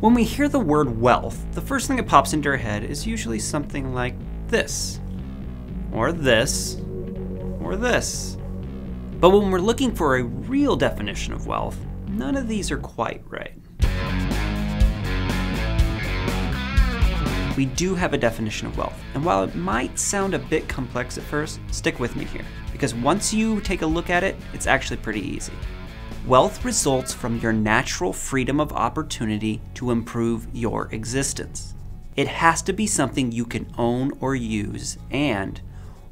When we hear the word wealth, the first thing that pops into our head is usually something like this, or this, or this. But when we're looking for a real definition of wealth, none of these are quite right. We do have a definition of wealth, and while it might sound a bit complex at first, stick with me here, because once you take a look at it, it's actually pretty easy. Wealth results from your natural freedom of opportunity to improve your existence. It has to be something you can own or use, and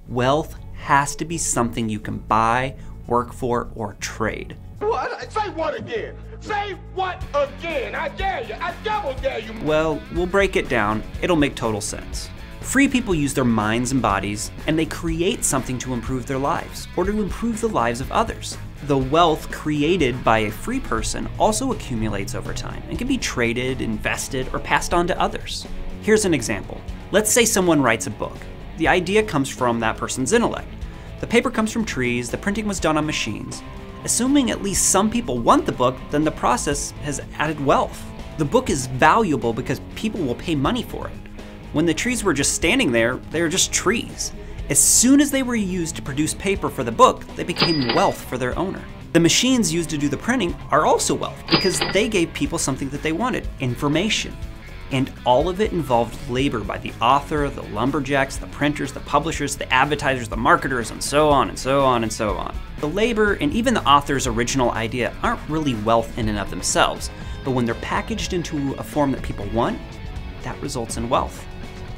wealth has to be something you can buy, work for, or trade. What? Say what again? Say what again? I dare you. I double dare you. Well, we'll break it down. It'll make total sense. Free people use their minds and bodies, and they create something to improve their lives, or to improve the lives of others. The wealth created by a free person also accumulates over time and can be traded, invested, or passed on to others. Here's an example. Let's say someone writes a book. The idea comes from that person's intellect. The paper comes from trees, the printing was done on machines. Assuming at least some people want the book, then the process has added wealth. The book is valuable because people will pay money for it. When the trees were just standing there, they were just trees. As soon as they were used to produce paper for the book, they became wealth for their owner. The machines used to do the printing are also wealth because they gave people something that they wanted, information. And all of it involved labor by the author, the lumberjacks, the printers, the publishers, the advertisers, the marketers, and so on and so on and so on. The labor and even the author's original idea aren't really wealth in and of themselves, but when they're packaged into a form that people want, that results in wealth.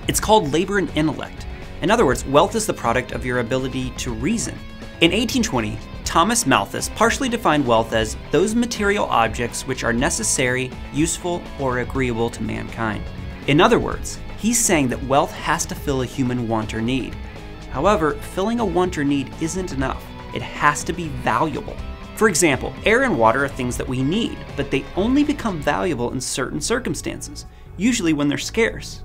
It's called labor and intellect. In other words, wealth is the product of your ability to reason. In 1820, Thomas Malthus partially defined wealth as those material objects which are necessary, useful, or agreeable to mankind. In other words, he's saying that wealth has to fill a human want or need. However, filling a want or need isn't enough. It has to be valuable. For example, air and water are things that we need, but they only become valuable in certain circumstances, usually when they're scarce.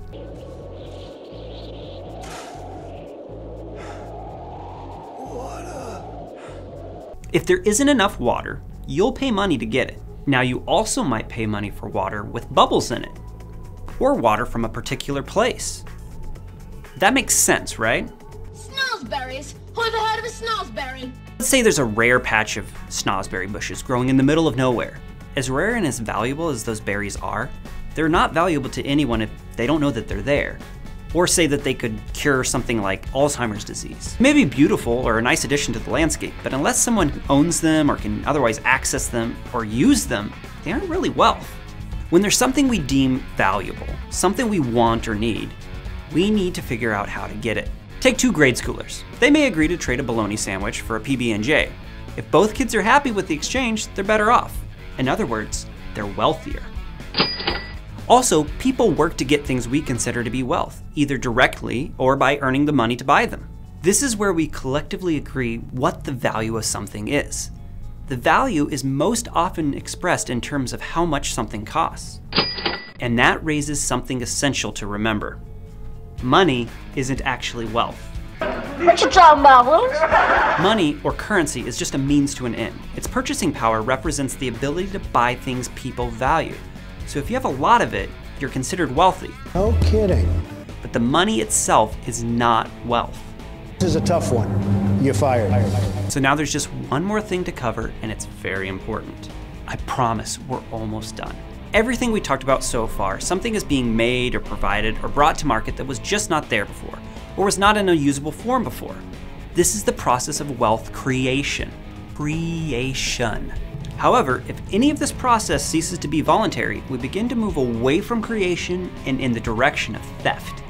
If there isn't enough water, you'll pay money to get it. Now you also might pay money for water with bubbles in it, or water from a particular place. That makes sense, right? Snozberries? Who ever heard of a snozberry? Let's say there's a rare patch of snozberry bushes growing in the middle of nowhere. As rare and as valuable as those berries are, they're not valuable to anyone if they don't know that they're there. Or say that they could cure something like Alzheimer's disease. It may be beautiful or a nice addition to the landscape, but unless someone owns them or can otherwise access them or use them, they aren't really wealth. When there's something we deem valuable, something we want or need, we need to figure out how to get it. Take two grade schoolers. They may agree to trade a bologna sandwich for a PB&J. If both kids are happy with the exchange, they're better off. In other words, they're wealthier. Also, people work to get things we consider to be wealth, either directly or by earning the money to buy them. This is where we collectively agree what the value of something is. The value is most often expressed in terms of how much something costs. And that raises something essential to remember. Money isn't actually wealth. What you talking about, Willis? Money, or currency, is just a means to an end. Its purchasing power represents the ability to buy things people value. So if you have a lot of it, you're considered wealthy. No kidding. But the money itself is not wealth. This is a tough one. You're fired. So now there's just one more thing to cover, and it's very important. I promise we're almost done. Everything we talked about so far, something is being made or provided or brought to market that was just not there before, or was not in a usable form before. This is the process of wealth creation. However, if any of this process ceases to be voluntary, we begin to move away from creation and in the direction of theft.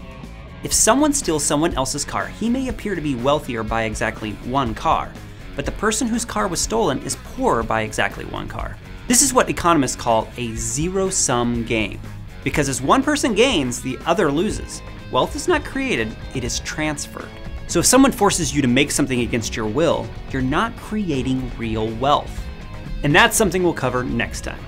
If someone steals someone else's car, he may appear to be wealthier by exactly one car, but the person whose car was stolen is poorer by exactly one car. This is what economists call a zero-sum game, because as one person gains, the other loses. Wealth is not created, it is transferred. So if someone forces you to make something against your will, you're not creating real wealth. And that's something we'll cover next time.